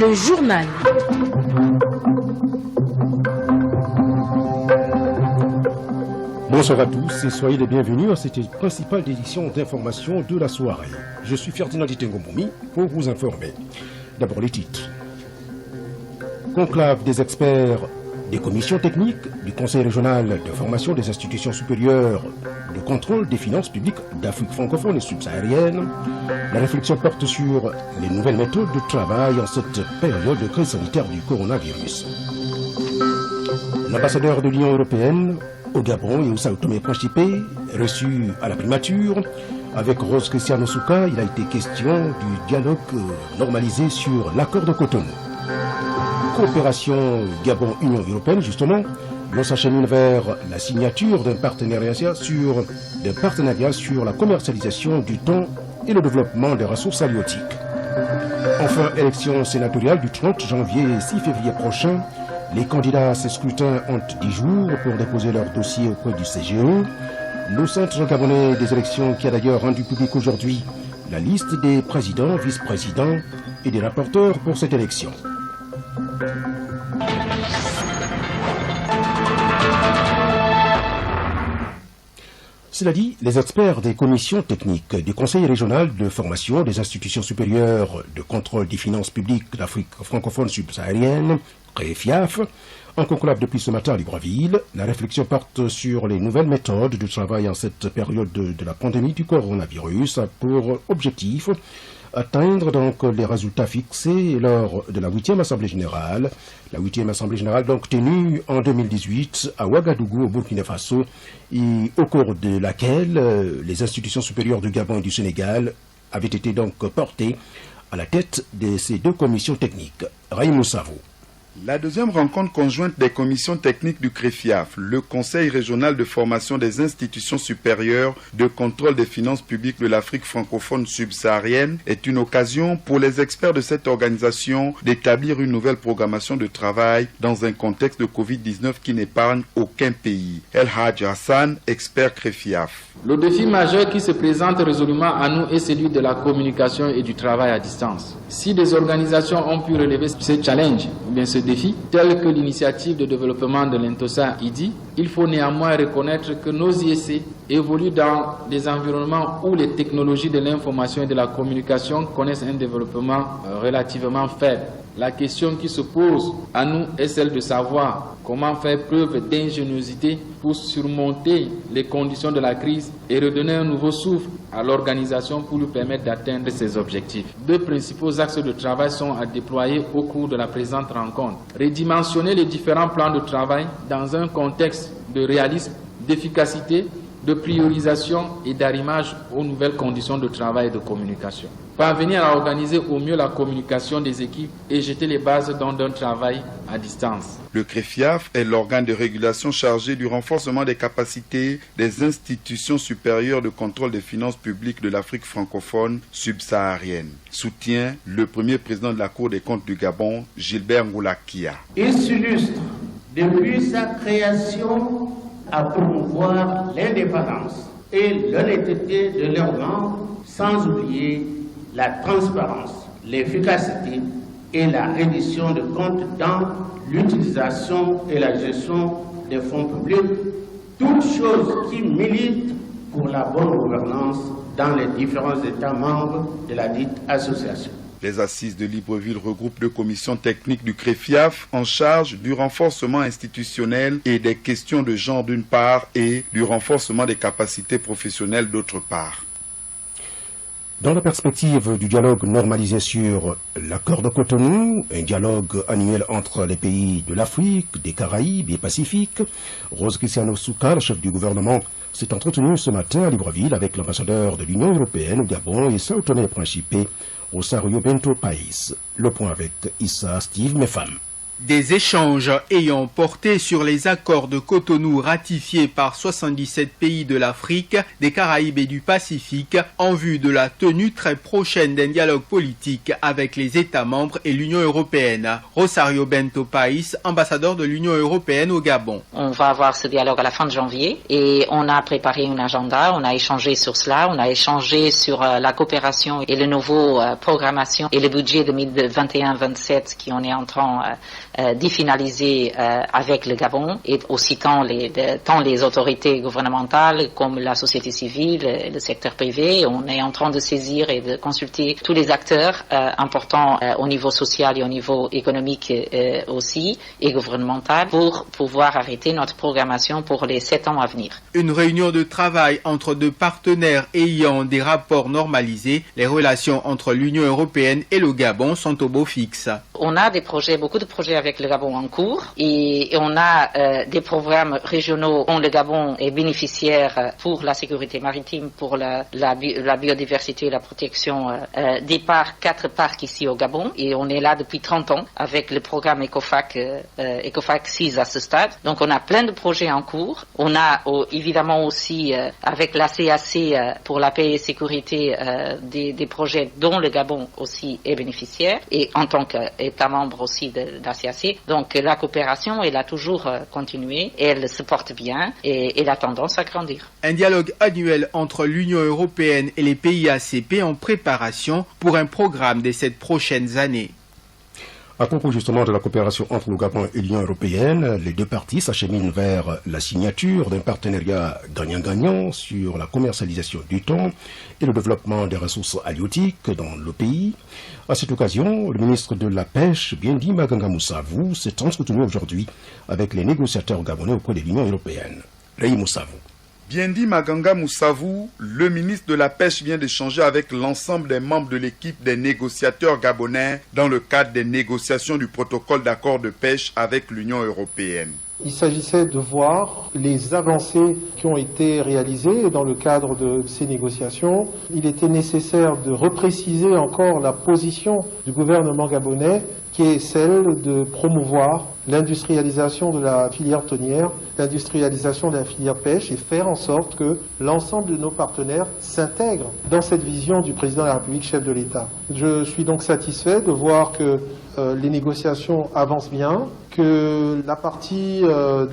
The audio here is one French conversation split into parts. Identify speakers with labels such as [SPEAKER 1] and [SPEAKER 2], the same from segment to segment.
[SPEAKER 1] Le journal.
[SPEAKER 2] Bonsoir à tous et soyez les bienvenus à cette principale édition d'information de la soirée. Je suis Ferdinand Ditengomboumi pour vous informer. D'abord les titres. Conclave des experts des commissions techniques du Conseil régional de formation des institutions supérieures de contrôle des finances publiques d'Afrique francophone et subsaharienne. La réflexion porte sur les nouvelles méthodes de travail en cette période de crise sanitaire du coronavirus. L'ambassadeur de l'Union européenne au Gabon et au Sao Tomé et Principe, reçu à la primature, avec Rose Christiane Souka, il a été question du dialogue normalisé sur l'accord de Cotonou. Coopération Gabon-Union européenne, justement, l'on s'achemine vers la signature d'un partenariat sur la commercialisation du thon et le développement des ressources halieutiques. Enfin, élection sénatoriale du 30 janvier et 6 février prochain. Les candidats à ces scrutins ont 10 jours pour déposer leur dossier auprès du CGE. Le Centre gabonais des élections qui a d'ailleurs rendu public aujourd'hui la liste des présidents, vice-présidents et des rapporteurs pour cette élection. Cela dit, les experts des commissions techniques du Conseil régional de formation des institutions supérieures de contrôle des finances publiques d'Afrique francophone subsaharienne, CREFIAF, en conclave depuis ce matin à Libreville. La réflexion porte sur les nouvelles méthodes de travail en cette période de la pandémie du coronavirus pour objectif atteindre donc les résultats fixés lors de la 8e Assemblée Générale. La 8e Assemblée Générale donc tenue en 2018 à Ouagadougou au Burkina Faso et au cours de laquelle les institutions supérieures du Gabon et du Sénégal avaient été donc portées à la tête de ces deux commissions techniques. Raïm Savo.
[SPEAKER 3] La deuxième rencontre conjointe des commissions techniques du CREFIAF, le Conseil régional de formation des institutions supérieures de contrôle des finances publiques de l'Afrique francophone subsaharienne, est une occasion pour les experts de cette organisation d'établir une nouvelle programmation de travail dans un contexte de Covid-19 qui n'épargne aucun pays. El Hadj Hassan, expert CREFIAF.
[SPEAKER 4] Le défi majeur qui se présente résolument à nous est celui de la communication et du travail à distance. Si des organisations ont pu relever ce challenge, bien ce défi, tel que l'initiative de développement de l'Intosa IDI, il faut néanmoins reconnaître que nos IEC évoluent dans des environnements où les technologies de l'information et de la communication connaissent un développement relativement faible. La question qui se pose à nous est celle de savoir comment faire preuve d'ingéniosité pour surmonter les conditions de la crise et redonner un nouveau souffle à l'organisation pour lui permettre d'atteindre ses objectifs. Deux principaux axes de travail sont à déployer au cours de la présente rencontre. Redimensionner les différents plans de travail dans un contexte de réalisme, d'efficacité, de priorisation et d'arrimage aux nouvelles conditions de travail et de communication. Parvenir à organiser au mieux la communication des équipes et jeter les bases d'un travail à distance.
[SPEAKER 3] Le CREFIAF est l'organe de régulation chargé du renforcement des capacités des institutions supérieures de contrôle des finances publiques de l'Afrique francophone subsaharienne. Soutient le premier président de la Cour des comptes du Gabon, Gilbert Ngoulakia.
[SPEAKER 5] Il s'illustre depuis sa création à promouvoir l'indépendance et l'honnêteté de leurs membres, sans oublier la transparence, l'efficacité et la reddition de comptes dans l'utilisation et la gestion des fonds publics, toutes choses qui militent pour la bonne gouvernance dans les différents États membres de la dite association.
[SPEAKER 3] Les assises de Libreville regroupent deux commissions techniques du CREFIAF en charge du renforcement institutionnel et des questions de genre d'une part et du renforcement des capacités professionnelles d'autre part.
[SPEAKER 2] Dans la perspective du dialogue normalisé sur l'accord de Cotonou, un dialogue annuel entre les pays de l'Afrique, des Caraïbes et Pacifique, Rose Christiane Souka, le chef du gouvernement, s'est entretenu ce matin à Libreville avec l'ambassadeur de l'Union européenne au Gabon et Sao Tomé et Principe, Rosario Bento País. Le point avec Issa Steve Mefam.
[SPEAKER 1] Des échanges ayant porté sur les accords de Cotonou ratifiés par 77 pays de l'Afrique, des Caraïbes et du Pacifique en vue de la tenue très prochaine d'un dialogue politique avec les États membres et l'Union européenne. Rosario Bento País, ambassadeur de l'Union européenne au Gabon.
[SPEAKER 6] On va avoir ce dialogue à la fin de janvier et on a préparé un agenda, on a échangé sur cela, on a échangé sur la coopération et le nouveau programmation et le budget 2021-27 qui on est en train d'y finaliser avec le Gabon et aussi tant les autorités gouvernementales comme la société civile, le secteur privé. On est en train de saisir et de consulter tous les acteurs importants au niveau social et au niveau économique aussi et gouvernemental pour pouvoir arrêter notre programmation pour les 7 ans à venir.
[SPEAKER 1] Une réunion de travail entre deux partenaires ayant des rapports normalisés. Les relations entre l'Union européenne et le Gabon sont au beau fixe.
[SPEAKER 6] On a beaucoup de projets avec le Gabon en cours et on a des programmes régionaux dont le Gabon est bénéficiaire pour la sécurité maritime, pour la biodiversité et la protection des 4 parcs ici au Gabon et on est là depuis 30 ans avec le programme ECOFAC 6 à ce stade. Donc on a plein de projets en cours. On a évidemment aussi avec la CAC pour la paix et sécurité des projets dont le Gabon aussi est bénéficiaire et en tant qu'État membre aussi de la CAC. Donc la coopération, elle a toujours continué, elle se porte bien et elle a tendance à grandir.
[SPEAKER 1] Un dialogue annuel entre l'Union européenne et les pays ACP en préparation pour un programme des 7 prochaines années.
[SPEAKER 2] À propos justement de la coopération entre le Gabon et l'Union européenne, les deux parties s'acheminent vers la signature d'un partenariat gagnant-gagnant sur la commercialisation du thon et le développement des ressources halieutiques dans le pays. À cette occasion, le ministre de la Pêche, Biendi Maganga Moussavou, s'est entretenu aujourd'hui avec les négociateurs gabonais auprès de l'Union européenne. Rei Moussavou.
[SPEAKER 3] Biendi Maganga Moussavou, le ministre de la Pêche vient d'échanger avec l'ensemble des membres de l'équipe des négociateurs gabonais dans le cadre des négociations du protocole d'accord de pêche avec l'Union européenne.
[SPEAKER 7] Il s'agissait de voir les avancées qui ont été réalisées dans le cadre de ces négociations. Il était nécessaire de repréciser encore la position du gouvernement gabonais qui est celle de promouvoir l'industrialisation de la filière thonière, l'industrialisation de la filière pêche et faire en sorte que l'ensemble de nos partenaires s'intègrent dans cette vision du président de la République, chef de l'État. Je suis donc satisfait de voir que les négociations avancent bien, que la partie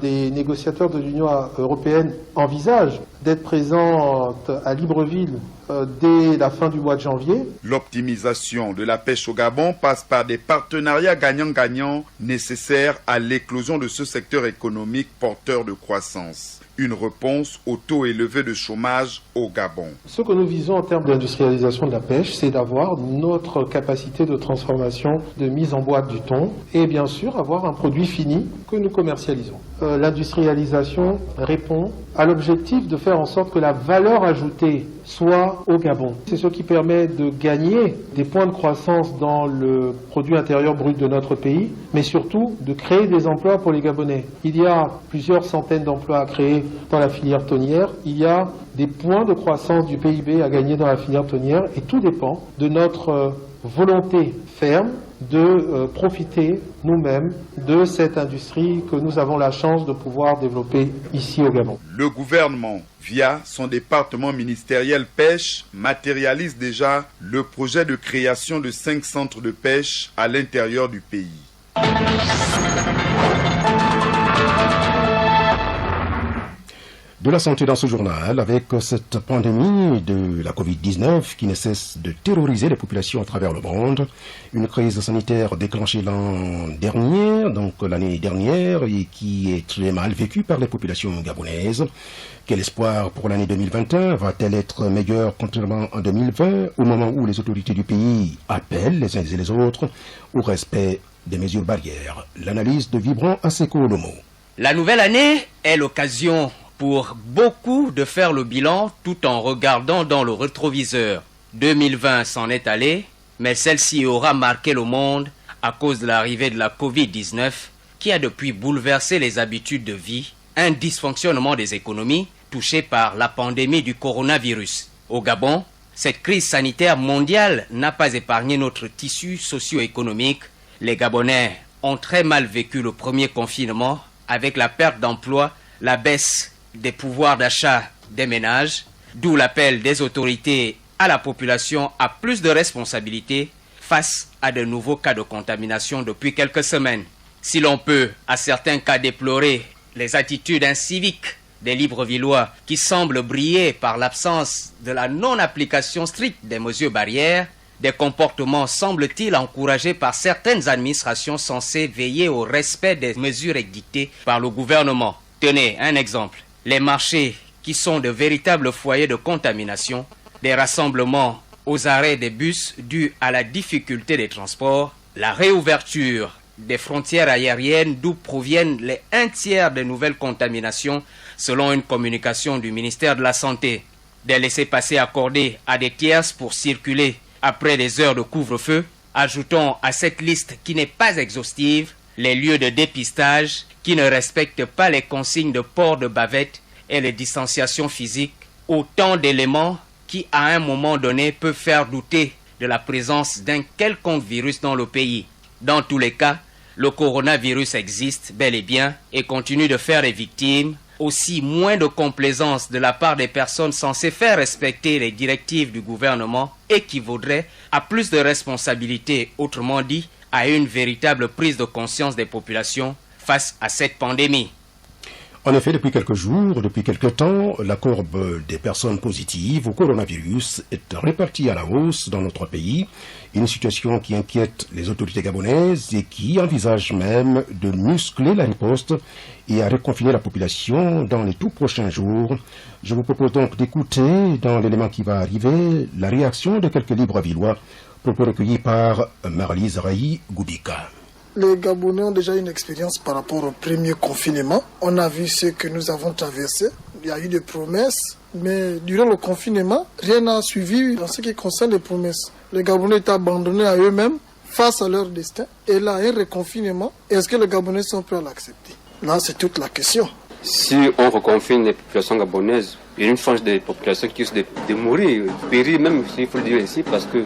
[SPEAKER 7] des négociateurs de l'Union européenne envisage d'être présente à Libreville dès la fin du mois de janvier.
[SPEAKER 3] L'optimisation de la pêche au Gabon passe par des partenariats gagnant-gagnant nécessaires à l'éclosion de ce secteur économique porteur de croissance. Une réponse au taux élevé de chômage au Gabon.
[SPEAKER 7] Ce que nous visons en termes d'industrialisation de la pêche, c'est d'avoir notre capacité de transformation, de mise en boîte du thon et bien sûr avoir un produit fini que nous commercialisons. L'industrialisation répond à l'objectif de faire en sorte que la valeur ajoutée soit au Gabon. C'est ce qui permet de gagner des points de croissance dans le produit intérieur brut de notre pays, mais surtout de créer des emplois pour les Gabonais. Il y a plusieurs centaines d'emplois à créer dans la filière thonière. Il y a des points de croissance du PIB à gagner dans la filière thonière et tout dépend de notre volonté ferme de profiter nous-mêmes de cette industrie que nous avons la chance de pouvoir développer ici au Gabon.
[SPEAKER 3] Le gouvernement, via son département ministériel pêche, matérialise déjà le projet de création de 5 centres de pêche à l'intérieur du pays.
[SPEAKER 2] De la santé dans ce journal, avec cette pandémie de la Covid-19 qui ne cesse de terroriser les populations à travers le monde. Une crise sanitaire déclenchée l'année dernière et qui est très mal vécue par les populations gabonaises. Quel espoir pour l'année 2021? Va-t-elle être meilleure contrairement en 2020, au moment où les autorités du pays appellent les uns et les autres au respect des mesures barrières? L'analyse de Vibrant Aseko Lomo.
[SPEAKER 8] La nouvelle année est l'occasion pour beaucoup de faire le bilan tout en regardant dans le rétroviseur. 2020 s'en est allé, mais celle-ci aura marqué le monde à cause de l'arrivée de la Covid-19 qui a depuis bouleversé les habitudes de vie, un dysfonctionnement des économies touchées par la pandémie du coronavirus. Au Gabon, cette crise sanitaire mondiale n'a pas épargné notre tissu socio-économique. Les Gabonais ont très mal vécu le premier confinement avec la perte d'emploi, la baisse des pouvoirs d'achat des ménages, d'où l'appel des autorités à la population à plus de responsabilités face à de nouveaux cas de contamination depuis quelques semaines. Si l'on peut, à certains cas, déplorer les attitudes inciviques des Librevillois qui semblent briller par l'absence de la non-application stricte des mesures barrières, des comportements semblent-ils encouragés par certaines administrations censées veiller au respect des mesures édictées par le gouvernement. Tenez un exemple, les marchés qui sont de véritables foyers de contamination, des rassemblements aux arrêts des bus dus à la difficulté des transports, la réouverture des frontières aériennes d'où proviennent les 1/3 des nouvelles contaminations selon une communication du ministère de la Santé, des laissez-passer accordés à des tierces pour circuler après les heures de couvre-feu. Ajoutons à cette liste qui n'est pas exhaustive les lieux de dépistage qui ne respectent pas les consignes de port de bavette et les distanciations physiques, autant d'éléments qui à un moment donné peuvent faire douter de la présence d'un quelconque virus dans le pays. Dans tous les cas, le coronavirus existe bel et bien et continue de faire des victimes. Aussi, moins de complaisance de la part des personnes censées faire respecter les directives du gouvernement équivaudrait à plus de responsabilité, autrement dit, à une véritable prise de conscience des populations face à cette pandémie.
[SPEAKER 2] En effet, depuis quelques jours, depuis quelques temps, la courbe des personnes positives au coronavirus est répartie à la hausse dans notre pays, une situation qui inquiète les autorités gabonaises et qui envisage même de muscler la riposte et à reconfiner la population dans les tout prochains jours. Je vous propose donc d'écouter, dans l'élément qui va arriver, la réaction de quelques Librevillois, propos recueillis par Marlise Raï Goubika.
[SPEAKER 9] Les Gabonais ont déjà une expérience par rapport au premier confinement. On a vu ce que nous avons traversé. Il y a eu des promesses, mais durant le confinement, rien n'a suivi en ce qui concerne les promesses. Les Gabonais étaient abandonnés à eux-mêmes face à leur destin. Et là, un reconfinement, est-ce que les Gabonais sont prêts à l'accepter? Là, c'est toute la question.
[SPEAKER 10] Si on reconfine les populations gabonaises, il y a une frange des populations qui risque de mourir, périr même, il faut le dire ici, parce que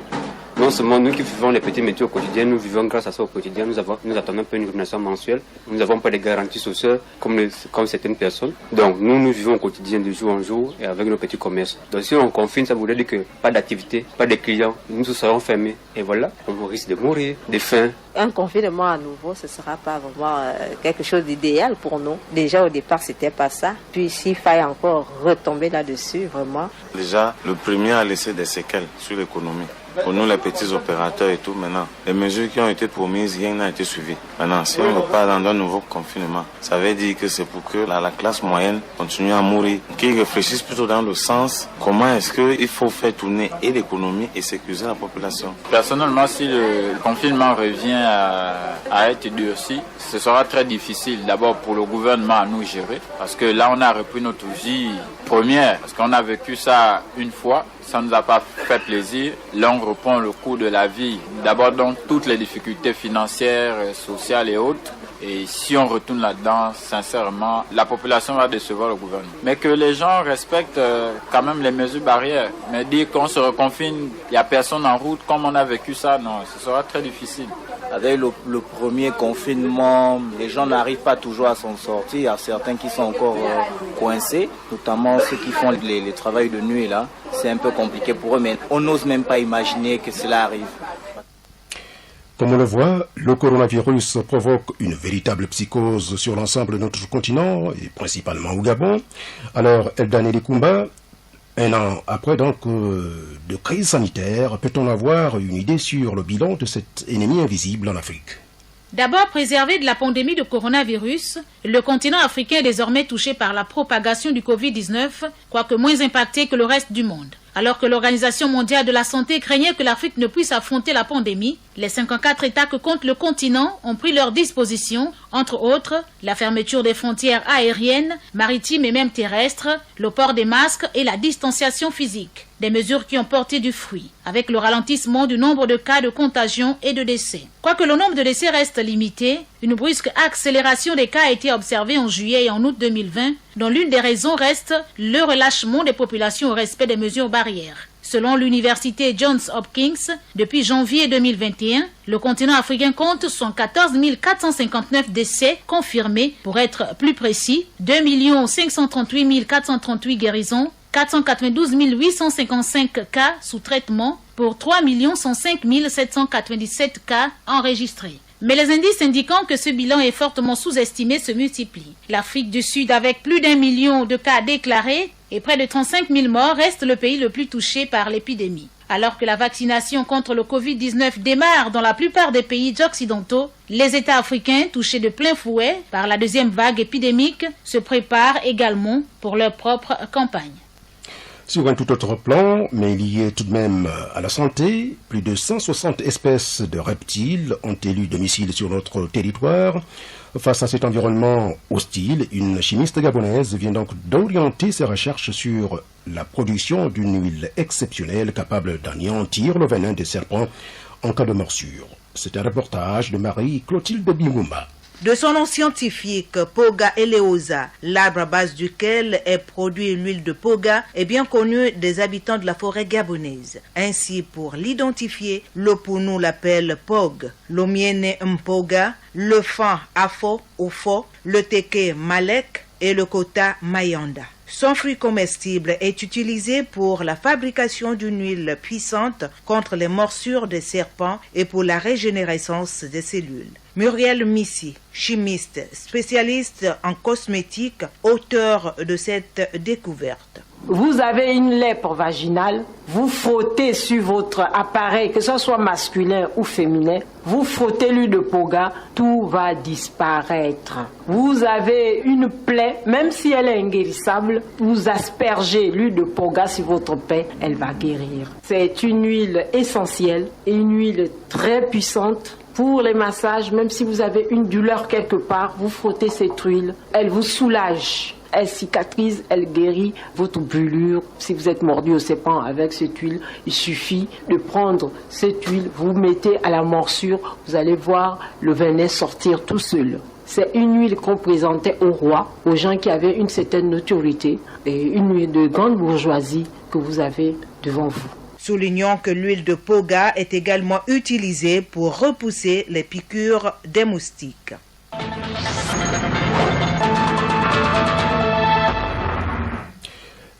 [SPEAKER 10] non seulement nous qui vivons les petits métiers au quotidien, nous vivons grâce à ça au quotidien, nous attendons un peu une rémunération mensuelle, nous n'avons pas de garanties sociales comme certaines personnes. Donc nous vivons au quotidien de jour en jour et avec nos petits commerces. Donc si on confine, ça voudrait dire que pas d'activité, pas de clients, nous serons fermés. Et voilà, on risque de mourir, de faim.
[SPEAKER 11] Un confinement à nouveau, ce ne sera pas vraiment quelque chose d'idéal pour nous. Déjà au départ, c'était pas ça. Puis s'il faille encore retomber là-dessus, vraiment.
[SPEAKER 12] Déjà, le premier a laissé des séquelles sur l'économie. Pour nous, les petits opérateurs et tout, maintenant, les mesures qui ont été promises, rien n'a été suivi. Maintenant, si on repart dans un nouveau confinement, ça veut dire que c'est pour que la classe moyenne continue à mourir. Qu'ils réfléchissent plutôt dans le sens, comment est-ce qu'il faut faire tourner et l'économie et sécuriser la population.
[SPEAKER 13] Personnellement, si le confinement revient à être durci, ce sera très difficile. D'abord pour le gouvernement à nous gérer, parce que là, on a repris notre vie première, parce qu'on a vécu ça une fois. Ça ne nous a pas fait plaisir. Là, on reprend le coût de la vie. D'abord, dans toutes les difficultés financières, sociales et autres. Et si on retourne là-dedans, sincèrement, la population va décevoir le gouvernement. Mais que les gens respectent quand même les mesures barrières. Mais dire qu'on se reconfine, il n'y a personne en route, comme on a vécu ça, non, ce sera très difficile.
[SPEAKER 14] Avec le premier confinement, les gens n'arrivent pas toujours à s'en sortir. Il y a certains qui sont encore coincés, notamment ceux qui font les travails de nuit là. C'est un peu compliqué pour eux, mais on n'ose même pas imaginer que cela arrive.
[SPEAKER 2] Comme on le voit, le coronavirus provoque une véritable psychose sur l'ensemble de notre continent, et principalement au Gabon. Alors, Eldane Likumba, un an après donc de crise sanitaire, peut-on avoir une idée sur le bilan de cet ennemi invisible en Afrique?
[SPEAKER 15] D'abord préservé de la pandémie de coronavirus, le continent africain est désormais touché par la propagation du Covid-19, quoique moins impacté que le reste du monde. Alors que l'Organisation mondiale de la santé craignait que l'Afrique ne puisse affronter la pandémie, les 54 États que compte le continent ont pris leurs dispositions, entre autres la fermeture des frontières aériennes, maritimes et même terrestres, le port des masques et la distanciation physique. Des mesures qui ont porté du fruit, avec le ralentissement du nombre de cas de contagion et de décès. Quoique le nombre de décès reste limité, une brusque accélération des cas a été observée en juillet et en août 2020, dont l'une des raisons reste le relâchement des populations au respect des mesures barrières. Selon l'université Johns Hopkins, depuis janvier 2021, le continent africain compte 114 459 décès confirmés. Pour être plus précis, 2 538 438 guérisons, 492 855 cas sous traitement pour 3 105 797 cas enregistrés. Mais les indices indiquant que ce bilan est fortement sous-estimé se multiplient. L'Afrique du Sud, avec plus d'1 million de cas déclarés et près de 35 000 morts, reste le pays le plus touché par l'épidémie. Alors que la vaccination contre le Covid-19 démarre dans la plupart des pays occidentaux, les États africains, touchés de plein fouet par la deuxième vague épidémique, se préparent également pour leur propre campagne.
[SPEAKER 2] Sur un tout autre plan, mais lié tout de même à la santé, plus de 160 espèces de reptiles ont élu domicile sur notre territoire. Face à cet environnement hostile, une chimiste gabonaise vient donc d'orienter ses recherches sur la production d'une huile exceptionnelle capable d'anéantir le venin des serpents en cas de morsure. C'est un reportage de Marie-Clotilde Bimouma.
[SPEAKER 16] De son nom scientifique, Poga eleosa, l'arbre à base duquel est produit l'huile de Poga, est bien connu des habitants de la forêt gabonaise. Ainsi, pour l'identifier, le Pounou l'appelle Pog, l'Omiene Mpoga, le Fan Afo Ofo, le Teke Malek et le Kota Mayanda. Son fruit comestible est utilisé pour la fabrication d'une huile puissante contre les morsures des serpents et pour la régénérescence des cellules. Muriel Missi, chimiste, spécialiste en cosmétique, auteur de cette découverte.
[SPEAKER 17] Vous avez une lèpre vaginale, vous frottez sur votre appareil, que ce soit masculin ou féminin, vous frottez l'huile de Poga, tout va disparaître. Vous avez une plaie, même si elle est inguérissable, vous aspergez l'huile de Poga sur votre plaie, elle va guérir. C'est une huile essentielle et une huile très puissante. Pour les massages, même si vous avez une douleur quelque part, vous frottez cette huile, elle vous soulage. Elle cicatrise, elle guérit votre brûlure. Si vous êtes mordu au serpent avec cette huile, il suffit de prendre cette huile, vous mettez à la morsure, vous allez voir le venin sortir tout seul. C'est une huile qu'on présentait aux rois, aux gens qui avaient une certaine notoriété et une huile de grande bourgeoisie que vous avez devant vous.
[SPEAKER 16] Soulignons que l'huile de Poga est également utilisée pour repousser les piqûres des moustiques.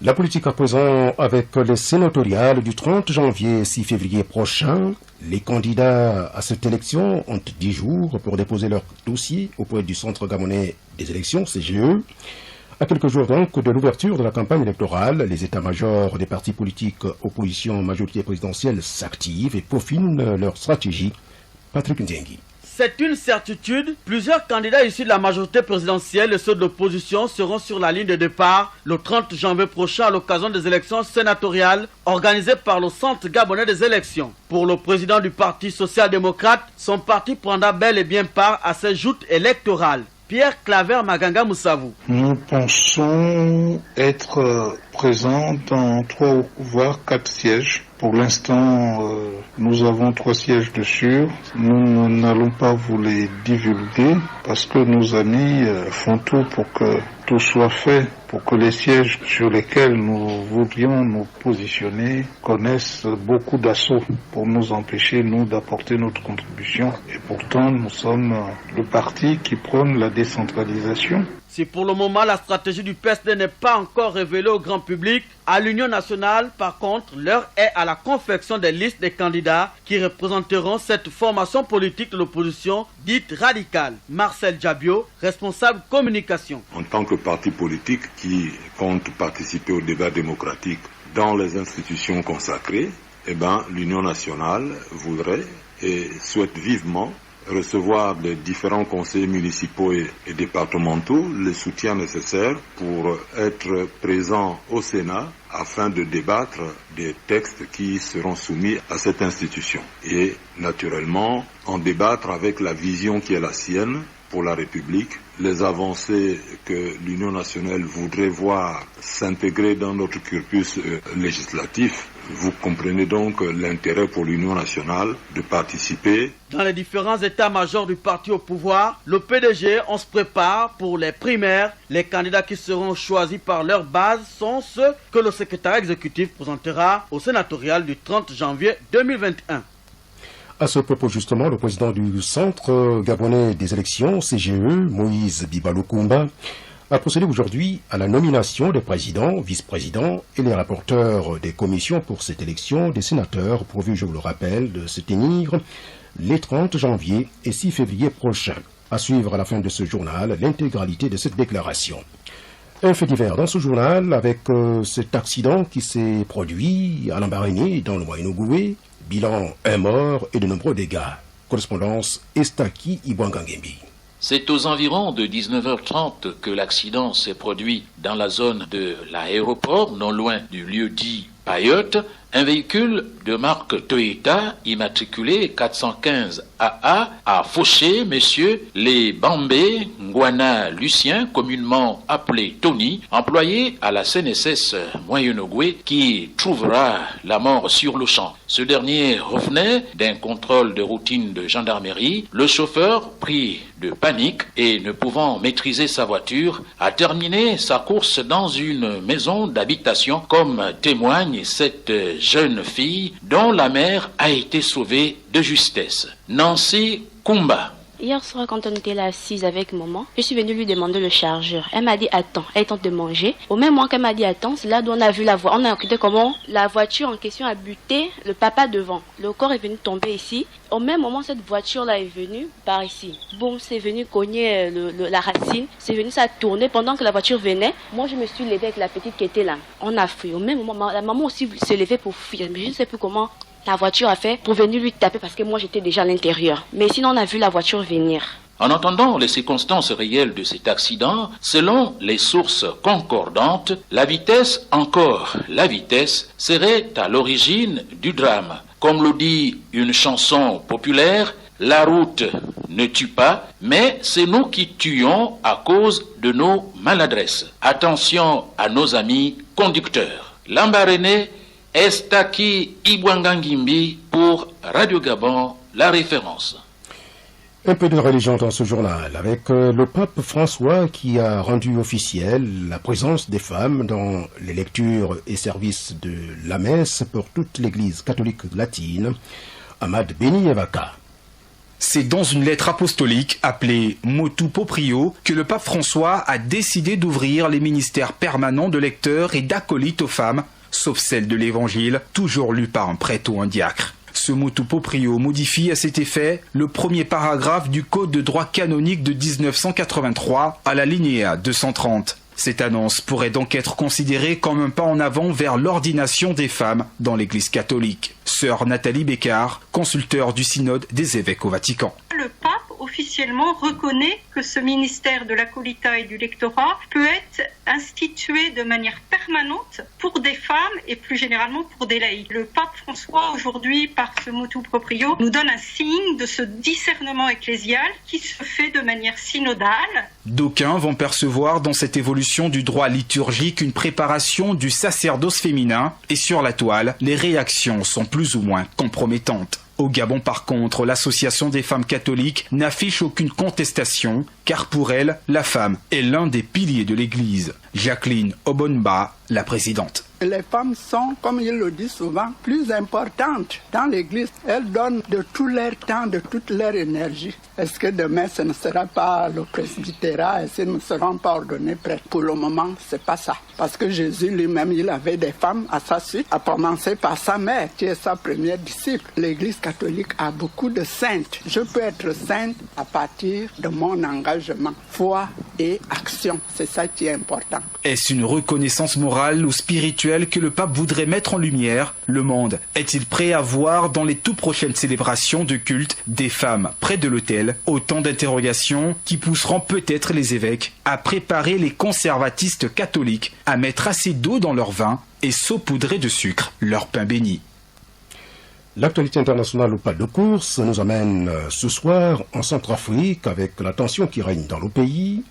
[SPEAKER 2] La politique à présent avec les sénatoriales du 30 janvier 6 février prochain. Les candidats à cette élection ont 10 jours pour déposer leur dossier auprès du Centre gabonais des élections, CGE. À quelques jours donc de l'ouverture de la campagne électorale, les états-majors des partis politiques opposition majorité présidentielle s'activent et peaufinent leur stratégie. Patrick Ndiengi.
[SPEAKER 18] C'est une certitude, plusieurs candidats issus de la majorité présidentielle et ceux de l'opposition seront sur la ligne de départ le 30 janvier prochain à l'occasion des élections sénatoriales organisées par le Centre gabonais des élections. Pour le président du Parti social-démocrate, son parti prendra bel et bien part à ces joutes électorales. Pierre Claver Maganga Moussavou.
[SPEAKER 19] Nous pensons être présents dans 3 voire 4 sièges. Pour l'instant, nous avons 3 sièges de sûr. Nous n'allons pas vous les divulguer parce que nos amis font tout pour que tout soit fait, pour que les sièges sur lesquels nous voudrions nous positionner connaissent beaucoup d'assauts pour nous empêcher, nous, d'apporter notre contribution. Et pourtant, nous sommes le parti qui prône la décentralisation.
[SPEAKER 18] Si pour le moment la stratégie du PSD n'est pas encore révélée au grand public, à l'Union nationale, par contre, l'heure est à la confection des listes des candidats qui représenteront cette formation politique de l'opposition dite radicale. Marcel Diabio, responsable communication.
[SPEAKER 20] En tant que parti politique qui compte participer au débat démocratique dans les institutions consacrées, l'Union nationale voudrait et souhaite vivement recevoir des différents conseils municipaux et départementaux le soutien nécessaire pour être présent au Sénat afin de débattre des textes qui seront soumis à cette institution et naturellement en débattre avec la vision qui est la sienne pour la République, les avancées que l'Union nationale voudrait voir s'intégrer dans notre corpus législatif. Vous comprenez donc l'intérêt pour l'Union nationale de participer.
[SPEAKER 18] Dans les différents états-majors du parti au pouvoir, le PDG, on se prépare pour les primaires. Les candidats qui seront choisis par leur base sont ceux que le secrétaire exécutif présentera au sénatorial du 30 janvier 2021.
[SPEAKER 2] À ce propos, justement, le président du Centre gabonais des élections, CGE, Moïse Bibalokumba, a procédé aujourd'hui à la nomination des présidents, vice-présidents et les rapporteurs des commissions pour cette élection des sénateurs, pourvu, je vous le rappelle, de se tenir les 30 janvier et 6 février prochains. À suivre à la fin de ce journal l'intégralité de cette déclaration. Un fait divers dans ce journal avec cet accident qui s'est produit à Lambaréné, dans le Moyen-Ogooué. Bilan, un mort et de nombreux dégâts. Correspondance Estaki Ibwangangembi.
[SPEAKER 21] C'est aux environs de 19h30 que l'accident s'est produit dans la zone de l'aéroport, non loin du lieu dit Payotte. Un véhicule de marque Toyota, immatriculé 415 AA, a fauché messieurs les Bambé Ngwana Lucien, communément appelé Tony, employé à la CNSS Moyen-Ogooué, qui trouvera la mort sur le champ. Ce dernier revenait d'un contrôle de routine de gendarmerie. Le chauffeur, pris de panique et ne pouvant maîtriser sa voiture, a terminé sa course dans une maison d'habitation, comme témoigne cette jeune fille dont la mère a été sauvée de justesse. Nancy Kumba.
[SPEAKER 22] Hier soir, quand on était là assise avec maman, je suis venue lui demander le chargeur. Elle m'a dit attends, elle tente de manger. Au même moment qu'elle m'a dit attends, c'est là où on a vu la voiture. On a écouté comment la voiture en question a buté le papa devant. Le corps est venu tomber ici. Au même moment, cette voiture-là est venue par ici. Bon, c'est venu cogner la racine. C'est venu, ça a tourné. Pendant que la voiture venait, moi je me suis levée avec la petite qui était là. On a fui. Au même moment, la maman aussi s'est levée pour fuir. Mais je ne sais plus comment la voiture a fait pour venir lui taper parce que moi j'étais déjà à l'intérieur. Mais sinon on a vu la voiture venir.
[SPEAKER 21] En entendant les circonstances réelles de cet accident, selon les sources concordantes, la vitesse serait à l'origine du drame. Comme le dit une chanson populaire, la route ne tue pas, mais c'est nous qui tuons à cause de nos maladresses. Attention à nos amis conducteurs. Lambaréné, Estaki Ibwangangimbi pour Radio Gabon, la référence.
[SPEAKER 2] Un peu de religion dans ce journal, avec le pape François qui a rendu officielle la présence des femmes dans les lectures et services de la messe pour toute l'Église catholique latine. Ahmad Beni Evaka.
[SPEAKER 23] C'est dans une lettre apostolique appelée Motu Proprio que le pape François a décidé d'ouvrir les ministères permanents de lecteurs et d'acolytes aux femmes, sauf celle de l'Évangile, toujours lu par un prêtre ou un diacre. Ce motu proprio modifie à cet effet le premier paragraphe du Code de droit canonique de 1983 à la linéa 230. Cette annonce pourrait donc être considérée comme un pas en avant vers l'ordination des femmes dans l'Église catholique. Sœur Nathalie Bécard, consulteur du synode des évêques au Vatican.
[SPEAKER 24] Le pape officiellement reconnaît que ce ministère de l'acolytat et du lectorat peut être institué de manière permanente pour des femmes et plus généralement pour des laïcs. Le pape François aujourd'hui, par ce motu proprio, nous donne un signe de ce discernement ecclésial qui se fait de manière synodale.
[SPEAKER 23] D'aucuns vont percevoir dans cette évolution du droit liturgique une préparation du sacerdoce féminin et sur la toile, les réactions sont plus ou moins compromettantes. Au Gabon, par contre, l'association des femmes catholiques n'affiche aucune contestation, car pour elle, la femme est l'un des piliers de l'Église. Jacqueline Obonba, la présidente.
[SPEAKER 25] Les femmes sont, comme il le dit souvent, plus importantes dans l'Église. Elles donnent de tout leur temps, de toute leur énergie. Est-ce que demain, ce ne sera pas le presbytérat et ce ne seront pas ordonnés prêtres? Pour le moment, c'est pas ça. Parce que Jésus lui-même, il avait des femmes à sa suite, à commencer par sa mère, qui est sa première disciple. L'Église catholique a beaucoup de saintes. Je peux être sainte à partir de mon engagement, foi et action. C'est ça qui est important.
[SPEAKER 23] Est-ce une reconnaissance morale ou spirituelle que le pape voudrait mettre en lumière? Le monde est-il prêt à voir dans les tout prochaines célébrations de culte des femmes près de l'autel? Autant d'interrogations qui pousseront peut-être les évêques à préparer les conservatistes catholiques à mettre assez d'eau dans leur vin et saupoudrer de sucre leur pain béni.
[SPEAKER 2] L'actualité internationale au pas de course nous amène ce soir en Centrafrique avec la tension qui règne dans le pays,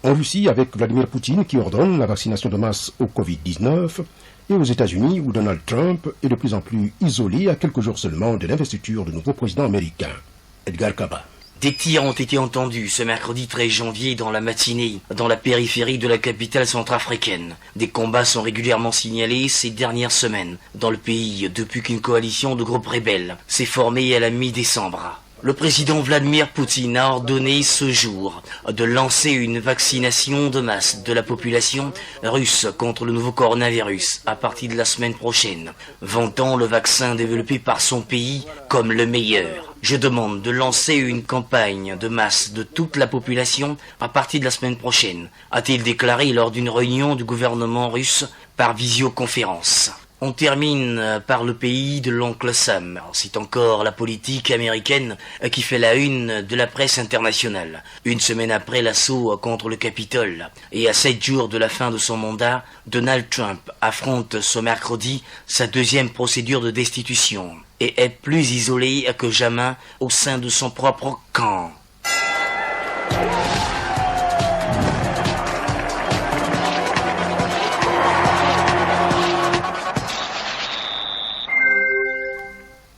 [SPEAKER 2] en Russie avec Vladimir Poutine qui ordonne la vaccination de masse au Covid-19 et aux États-Unis où Donald Trump est de plus en plus isolé à quelques jours seulement de l'investiture du nouveau président américain. Edgar Kaba.
[SPEAKER 1] Des tirs ont été entendus ce mercredi 13 janvier dans la matinée, dans la périphérie de la capitale centrafricaine. Des combats sont régulièrement signalés ces dernières semaines dans le pays depuis qu'une coalition de groupes rebelles s'est formée à la mi-décembre. Le président Vladimir Poutine a ordonné ce jour de lancer une vaccination de masse de la population russe contre le nouveau coronavirus à partir de la semaine prochaine, vantant le vaccin développé par son pays comme le meilleur. Je demande de lancer une campagne de masse de toute la population à partir de la semaine prochaine, a-t-il déclaré lors d'une réunion du gouvernement russe par visioconférence. On termine par le pays de l'oncle Sam. C'est encore la politique américaine qui fait la une de la presse internationale. Une semaine après l'assaut contre le Capitole et à 7 jours de la fin de son mandat, Donald Trump affronte ce mercredi sa deuxième procédure de destitution et est plus isolé que jamais au sein de son propre camp.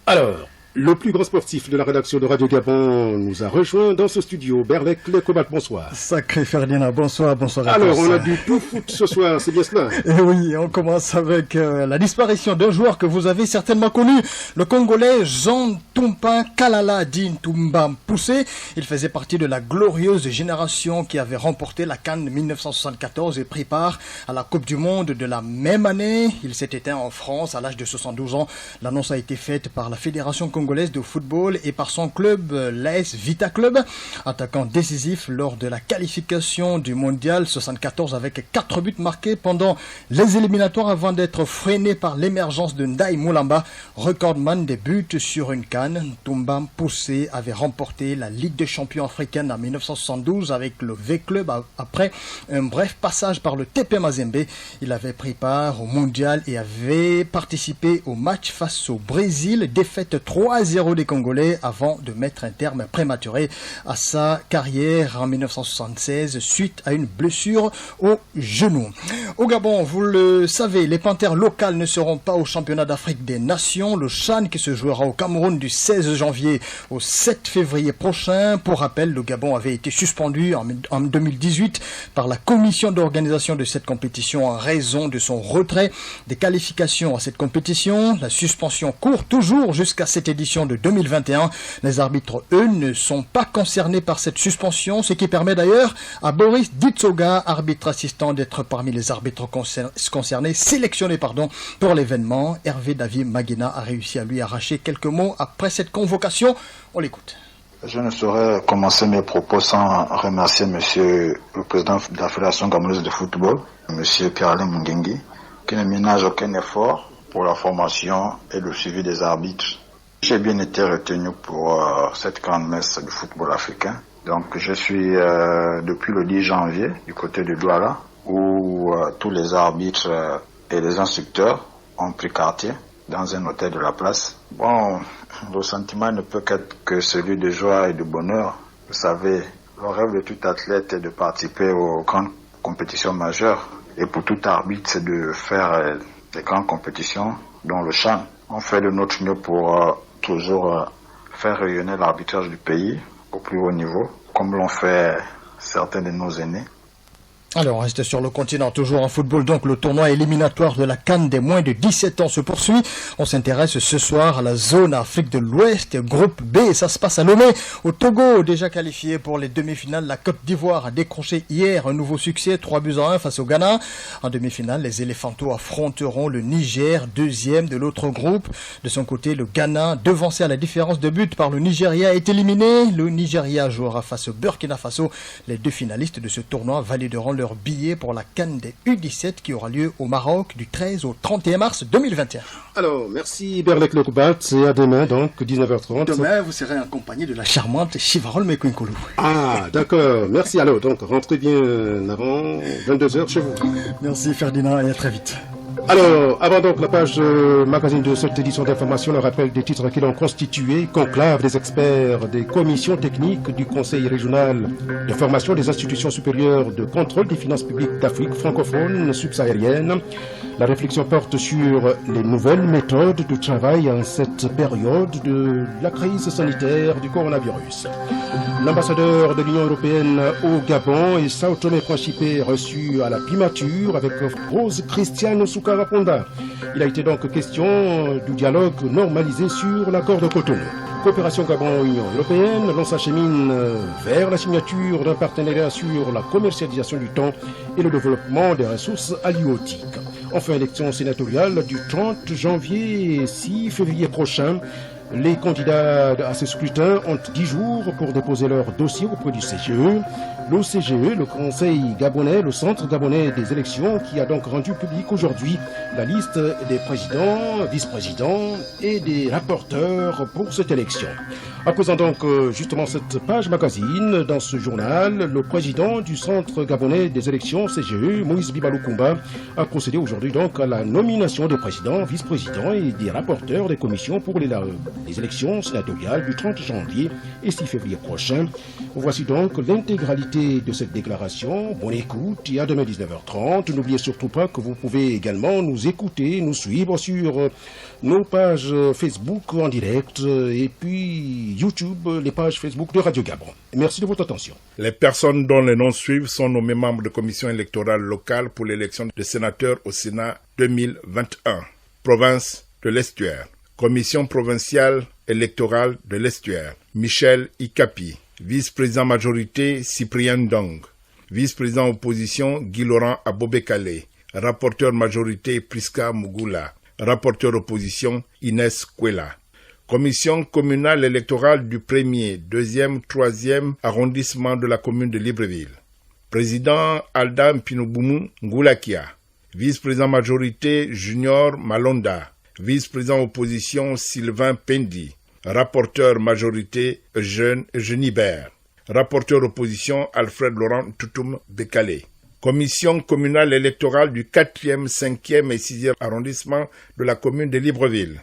[SPEAKER 2] Alors, le plus grand sportif de la rédaction de Radio Gabon nous a rejoint dans ce studio. Berlek Lecobat, bonsoir.
[SPEAKER 4] Sacré Ferdinand, bonsoir à
[SPEAKER 2] Alors,
[SPEAKER 4] tous.
[SPEAKER 2] on a du tout foot ce soir, c'est bien cela?
[SPEAKER 4] Et oui, on commence avec la disparition d'un joueur que vous avez certainement connu, le Congolais Jean Toumpa Kalala dit Toumba Poussé. Il faisait partie de la glorieuse génération qui avait remporté la CAN de 1974 et pris part à la Coupe du Monde de la même année. Il s'est éteint en France à l'âge de 72 ans. L'annonce a été faite par la Fédération congolaise de football et par son club, l'AS Vita Club, attaquant décisif lors de la qualification du mondial 74 avec 4 buts marqués pendant les éliminatoires avant d'être freiné par l'émergence de Ndaï Moulamba, recordman des buts sur une CAN. Toumba Poussé avait remporté la Ligue des champions africaine en 1972 avec le V-Club après un bref passage par le TP Mazembe. Il avait pris part au mondial et avait participé au match face au Brésil, défaite 3-0 des Congolais avant de mettre un terme prématuré à sa carrière en 1976 suite à une blessure au genou. Au Gabon, vous le savez, les Panthères locales ne seront pas au championnat d'Afrique des Nations, le CHAN qui se jouera au Cameroun du 16 janvier au 7 février prochain. Pour rappel, le Gabon avait été suspendu en 2018 par la commission d'organisation de cette compétition en raison de son retrait des qualifications à cette compétition. La suspension court toujours jusqu'à cette édition de 2021. Les arbitres, eux, ne sont pas concernés par cette suspension, ce qui permet d'ailleurs à Boris Ditsoga, arbitre assistant, d'être parmi les arbitres concernés, sélectionnés pour l'événement. Hervé David Maguena a réussi à lui arracher quelques mots après cette convocation. On l'écoute.
[SPEAKER 5] Je ne saurais commencer mes propos sans remercier monsieur le président de la Fédération gabonaise de football, monsieur Pierre-Alain Mungengi, qui ne ménage aucun effort pour la formation et le suivi des arbitres. J'ai bien été retenu pour cette grande messe du football africain. Donc je suis depuis le 10 janvier du côté de Douala où tous les arbitres et les instructeurs ont pris quartier dans un hôtel de la place. Bon, le sentiment ne peut qu'être que celui de joie et de bonheur. Vous savez, le rêve de tout athlète est de participer aux grandes compétitions majeures. Et pour tout arbitre, c'est de faire des grandes compétitions, dont le CHAN. On fait de notre mieux pour toujours faire rayonner l'arbitrage du pays au plus haut niveau, comme l'ont fait certains de nos aînés.
[SPEAKER 4] Alors, on reste sur le continent, toujours en football. Donc, le tournoi éliminatoire de la CAN des moins de 17 ans se poursuit. On s'intéresse ce soir à la zone Afrique de l'Ouest, groupe B. Ça se passe à Lomé, au Togo, déjà qualifié pour les demi-finales. La Côte d'Ivoire a décroché hier un nouveau succès, 3-1 face au Ghana. En demi-finale, les Éléphantos affronteront le Niger, deuxième de l'autre groupe. De son côté, le Ghana, devancé à la différence de but par le Nigeria, est éliminé. Le Nigeria jouera face au Burkina Faso. Les deux finalistes de ce tournoi valideront leur billet pour la CAN des U17 qui aura lieu au Maroc du 13 au 31 mars 2021.
[SPEAKER 2] Alors, merci Berlek Lecobat, et à demain donc, 19h30.
[SPEAKER 4] Demain, vous serez en compagnie de la charmante Chivarol Mekouinkoulou.
[SPEAKER 2] Ah, d'accord, merci. Alors, donc, rentrez bien avant 22h chez vous.
[SPEAKER 4] Merci Ferdinand et à très vite.
[SPEAKER 2] Alors, avant donc la page magazine de cette édition d'information, le rappel des titres qui l'ont constitué: conclave des experts des commissions techniques du Conseil régional de formation des institutions supérieures de contrôle des finances publiques d'Afrique francophone subsaharienne. La réflexion porte sur les nouvelles méthodes de travail en cette période de la crise sanitaire du coronavirus. L'ambassadeur de l'Union européenne au Gabon et Sao Tomé-Principe reçu à la primature avec Rose Cristiano Soukara-Ponda. Il a été donc question du dialogue normalisé sur l'accord de Cotonou. Coopération Gabon-Union européenne, l'on s'achemine vers la signature d'un partenariat sur la commercialisation du thon et le développement des ressources halieutiques. Enfin, élection sénatoriale du 30 janvier et 6 février prochain. Les candidats à ce scrutin ont 10 jours pour déposer leur dossier auprès du CGE. Le CGE, le Conseil gabonais, le Centre gabonais des élections, qui a donc rendu public aujourd'hui la liste des présidents, vice-présidents et des rapporteurs pour cette élection. À présent donc justement cette page magazine, dans ce journal, le président du Centre gabonais des élections, CGE, Moïse Bibalou-Koumba, a procédé aujourd'hui donc à la nomination des présidents, vice-présidents et des rapporteurs des commissions pour les élections sénatoriales du 30 janvier et 6 février prochain. Voici donc l'intégralité de cette déclaration. Bonne écoute et à demain 19h30. N'oubliez surtout pas que vous pouvez également nous écouter, nous suivre sur nos pages Facebook en direct et puis YouTube, les pages Facebook de Radio Gabon. Merci de votre attention.
[SPEAKER 3] Les personnes dont les noms suivent sont nommés membres de commission électorale locale pour l'élection de sénateurs au Sénat 2021. Province de l'Estuaire. Commission provinciale électorale de l'Estuaire. Michel Ikapi. Vice-président majorité, Cyprien Dong. Vice-président opposition, Guy-Laurent Abobekale. Rapporteur majorité, Priska Mugula. Rapporteur opposition, Inès Kwela. Commission communale électorale du 1er, 2e, 3e arrondissement de la commune de Libreville. Président Alda Mpinobumu Ngoulakia. Vice-président majorité, Junior Malonda. Vice-président opposition, Sylvain Pendi. Rapporteur majorité, Eugénie Bert. Rapporteur opposition, Alfred Laurent Toutoum Bekale. Commission communale électorale du 4e, 5e et 6e arrondissement de la commune de Libreville.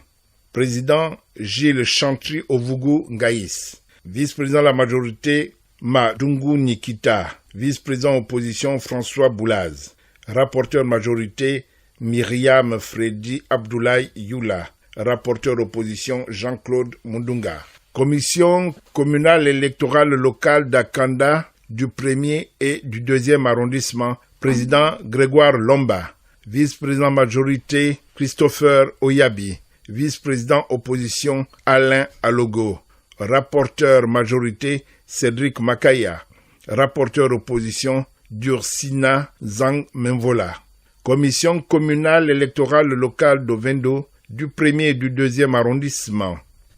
[SPEAKER 3] Président Gilles Chantry Ovugu Ngaïs. Vice-président de la majorité, Madungu Nikita. Vice-président opposition, François Boulaz. Rapporteur majorité, Myriam Freddy Abdoulaye Youla. Rapporteur opposition, Jean-Claude Mundunga. Commission communale électorale locale d'Akanda du 1er et du 2e arrondissement. Président Grégoire Lomba. Vice-président majorité, Christopher Oyabi. Vice-président opposition, Alain Alogo. Rapporteur majorité, Cédric Makaya. Rapporteur opposition, Dursina Zang Menvola. Commission communale électorale locale d'Ovendo du 1er et du 2e arrondissement.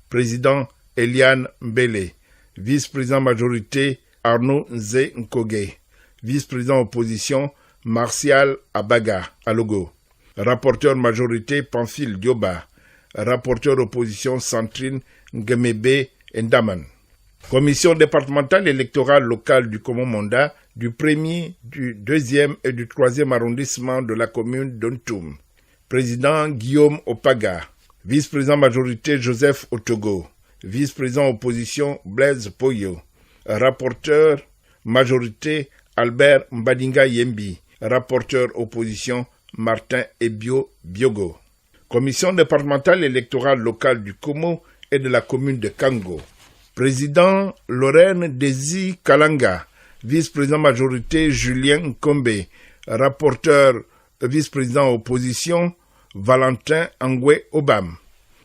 [SPEAKER 3] Président Eliane Mbele. Vice-président majorité, Arnaud Nze Nkoge. Vice-président opposition, Martial Abaga Alogo. Rapporteur majorité, Pamphile Dioba. Rapporteur opposition, Centrine Ngemebe Ndaman. Commission départementale électorale locale du Komo-Monda du 1er, du 2e et du 3e arrondissement de la commune d'Ontoum. Président Guillaume Opaga. Vice-président majorité Joseph Otogo. Vice-président opposition Blaise Poyo. Rapporteur majorité Albert Mbadinga Yembi. Rapporteur opposition Martin Ebio Biogo. Commission départementale électorale locale du Komo et de la commune de Kango. Président Lorraine Desi Kalanga. Vice-président majorité Julien Kombe. Rapporteur vice-président opposition Valentin Angwe Obam.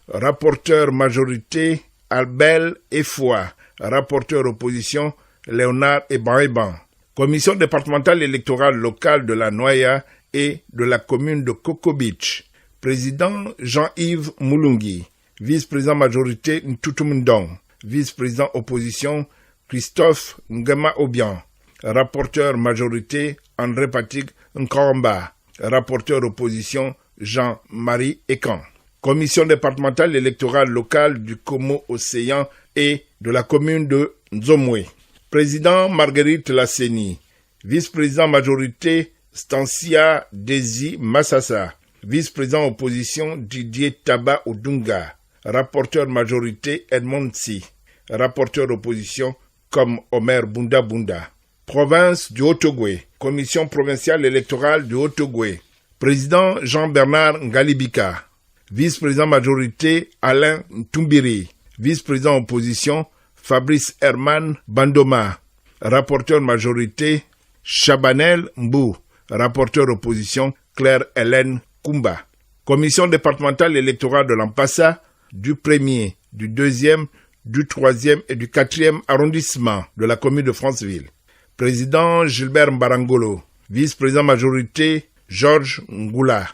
[SPEAKER 3] Rapporteur majorité Albel Efoua. Rapporteur opposition Léonard Eban. Commission départementale électorale locale de la Noya et de la commune de Coco Beach. Président Jean-Yves Moulungi. Vice-président majorité Ntoutoumndong. Vice-président opposition Christophe Ngema Obian. Rapporteur majorité André Patrick Nkoromba. Rapporteur opposition Jean-Marie Ekan. Commission départementale électorale locale du Komo-Océan et de la commune de Nzomwe. Président Marguerite Lasseni. Vice-président majorité Stancia Desi Massassa. vice-président opposition Didier Taba Odunga, rapporteur majorité Edmond Si, rapporteur opposition comme Omer Bunda Bunda. Province du Haut-Ogooué, commission provinciale électorale du Haut-Ogooué, président Jean-Bernard Ngalibika, vice-président majorité Alain Tumbiri, vice-président opposition Fabrice Herman Bandoma, rapporteur majorité Chabanel Mbou, rapporteur opposition Claire-Hélène Kumba. Commission départementale électorale de l'Ampassa, du 1er, du 2e, du 3e et du 4e arrondissement de la commune de Franceville. Président Gilbert Mbarangolo, vice-président majorité Georges Ngoula,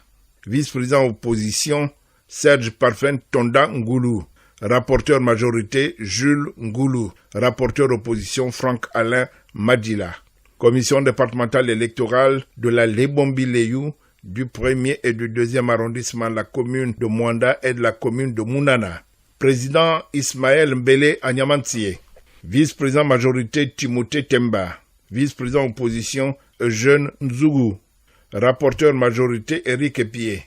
[SPEAKER 3] vice-président opposition Serge Parfait Tonda Ngoulou, rapporteur majorité Jules Ngoulou, rapporteur opposition Franck-Alain Madila. Commission départementale électorale de la Lebombi-Leyou, du 1er et du 2e arrondissement de la commune de Mwanda et de la commune de Mounana. Président Ismaël Mbele Anyamantié, vice-président majorité Timothée Temba, vice-président opposition Eugène Nzougou, rapporteur majorité Éric Epié,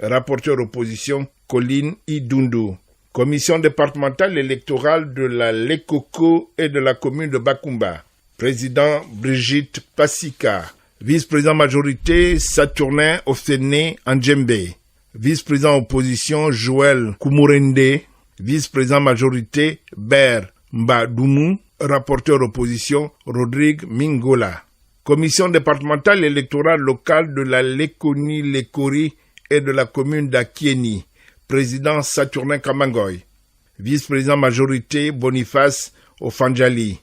[SPEAKER 3] rapporteur opposition Colline Idundu. Commission départementale électorale de la Lekoko et de la commune de Bakumba, président Brigitte Passika, vice-président majorité Saturnin Ofene Andjembe, vice-président opposition Joël Koumurende, vice-président majorité Ber Mbadoumou, rapporteur opposition Rodrigue Mingola. Commission départementale électorale locale de la Lekoni-Lekori et de la commune d'Akieni, président Saturnin Kamangoy, vice-président majorité Boniface Ofanjali,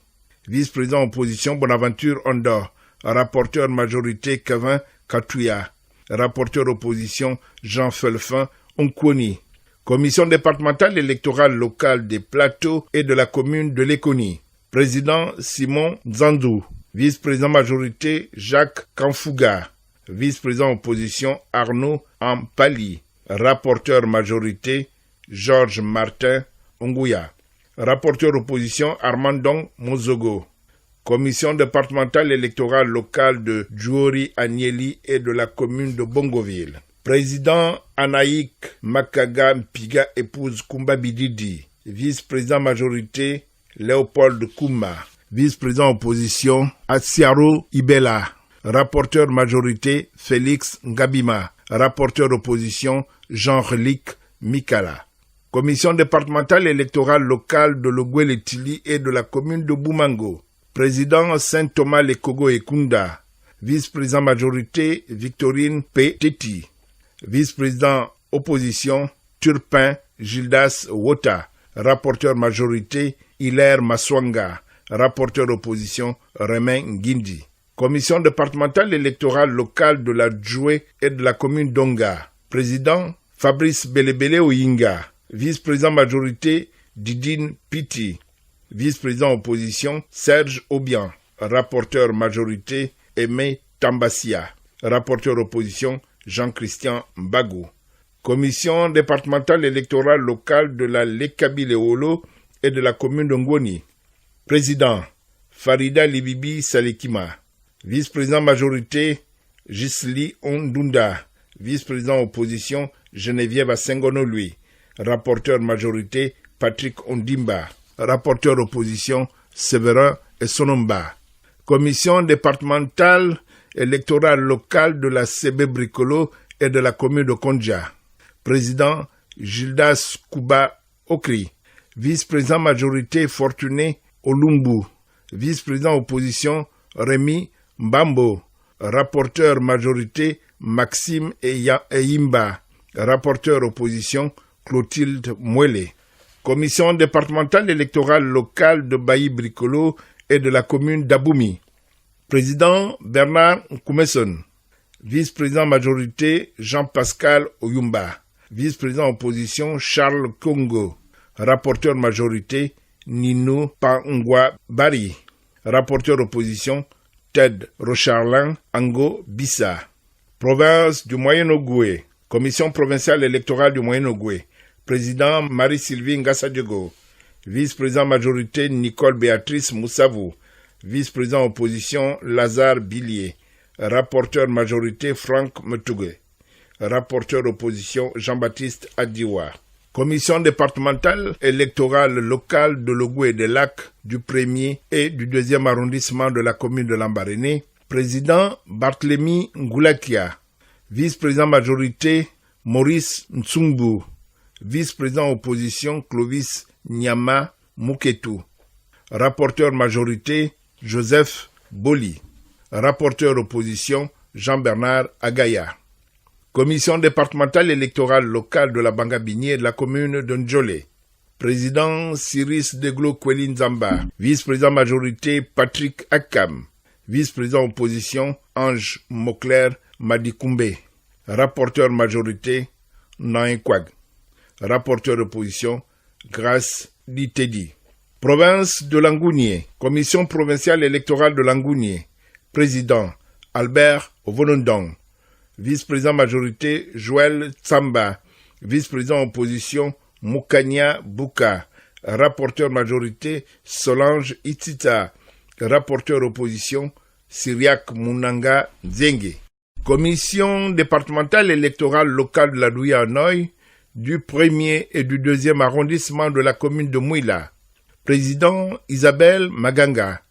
[SPEAKER 3] vice-président opposition Bonaventure Ondor, rapporteur majorité Kevin Katouya, rapporteur opposition Jean Felfin Onkwoni. Commission départementale électorale locale des Plateaux et de la commune de Lekoni, président Simon Nzandou, vice-président majorité Jacques Kanfouga, vice-président opposition Arnaud Ampali, rapporteur majorité Georges Martin Ongouya, rapporteur opposition Armandong Mozogo. Commission départementale électorale locale de Djouori Agneli et de la commune de Bongoville. Président Anaïk Makaga Mpiga épouse Kumba Bididi. Vice-président majorité Léopold Kouma. Vice-président opposition Atsiaro Ibela. Rapporteur majorité Félix Ngabima. Rapporteur opposition Jean-Relique Mikala. Commission départementale électorale locale de Logoué-Letili et de la commune de Boumango. Président Saint-Thomas Lekogo Ekunda. Vice-président majorité Victorine P. Teti. Vice-président opposition Turpin Gildas Wota. Rapporteur majorité Hilaire Maswanga. Rapporteur opposition Remin Guindi. Commission départementale électorale locale de la Djoué et de la commune d'Onga. Président Fabrice Belebele Oyinga. Vice-président majorité Didine Piti. Vice-président opposition Serge Obian. Rapporteur majorité Aimé Tambassia. Rapporteur opposition Jean-Christian Mbagou. Commission départementale électorale locale de la Lekabi-Leolo et de la commune de Ngoni. Président Farida Libibi Salekima. Vice-président majorité Gisli Ondunda. Vice-président opposition Geneviève Asengono-Lui. Rapporteur majorité Patrick Ondimba. Rapporteur opposition Séverin Essonomba. Commission départementale électorale locale de la CB Bricolo et de la commune de Kondja. Président Gildas Kouba Okri. Vice-président majorité Fortuné Olumbu. Vice-président opposition Rémi Mbambo. Rapporteur majorité Maxime Eyimba. Rapporteur opposition Clotilde Mouele. Commission départementale électorale locale de Bailly Bricolo et de la commune d'Aboumi. Président Bernard Koumeson. Vice-président majorité Jean-Pascal Oyumba. Vice-président opposition Charles Congo. Rapporteur majorité Nino Pangwa Bari. Rapporteur opposition Ted Rocharlin Ango Bissa. Province du Moyen-Ogooué. Commission provinciale électorale du Moyen-Ogooué. Président Marie-Sylvie Ngassadiogo. Vice-président majorité Nicole Béatrice Moussavou. Vice-président opposition Lazare Billier. Rapporteur majorité Franck Metougue. Rapporteur opposition Jean-Baptiste Adiwa. Commission départementale électorale locale de Logou et des Lacs du 1er et du 2e arrondissement de la commune de Lambaréné. Président Barthélemy Ngoulakia. Vice-président majorité Maurice Ntsumbu. Vice-président opposition Clovis Nyama Muketu. Rapporteur majorité Joseph Boli. Rapporteur opposition Jean-Bernard Agaya. Commission départementale électorale locale de la Bangabini et de la commune de Ndjolé. Président Cyrus Deglo Kweli Nzamba. Vice-président majorité Patrick Akam. Vice-président opposition Ange Mokler Madikumbe. Rapporteur majorité Nain Kwag. Rapporteur opposition Grace Ditedi. Province de Langounié. Commission provinciale électorale de Langounié. Président Albert Ovonondong. Vice-président majorité Joël Tsamba. Vice-président opposition Moukania Bouka. Rapporteur majorité Solange Itita. Rapporteur opposition Syriac Mounanga Nzengue. Commission départementale électorale locale de la Douya-Hanoï du 1er et du 2e arrondissement de la commune de Mouila. Président Isabelle Maganga.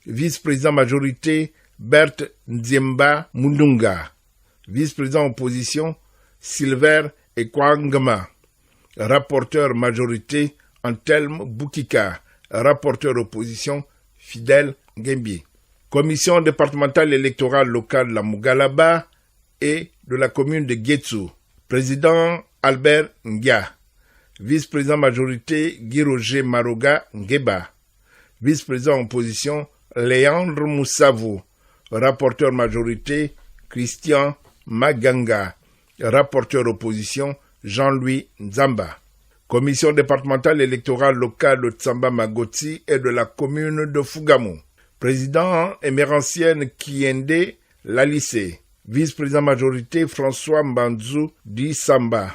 [SPEAKER 3] Vice-président majorité Berthe Nziemba Mundunga. Vice-président opposition Silver Ekwangama. Rapporteur majorité Antelme Boukika. Rapporteur opposition Fidèle Gembi. Commission départementale électorale locale de la Mugalaba et de la commune de Guétsou. Président Albert Ngia. Vice-président majorité Guy Roger Maroga Ngeba. Vice-président opposition Léandre Moussavou. Rapporteur majorité Christian Maganga. Rapporteur opposition Jean-Louis Nzamba. Commission départementale électorale locale de Tsamba Magoti et de la commune de Fougamou. Président émérancienne Kiende Lalissé. Vice-président majorité François Mbanzou Di Samba.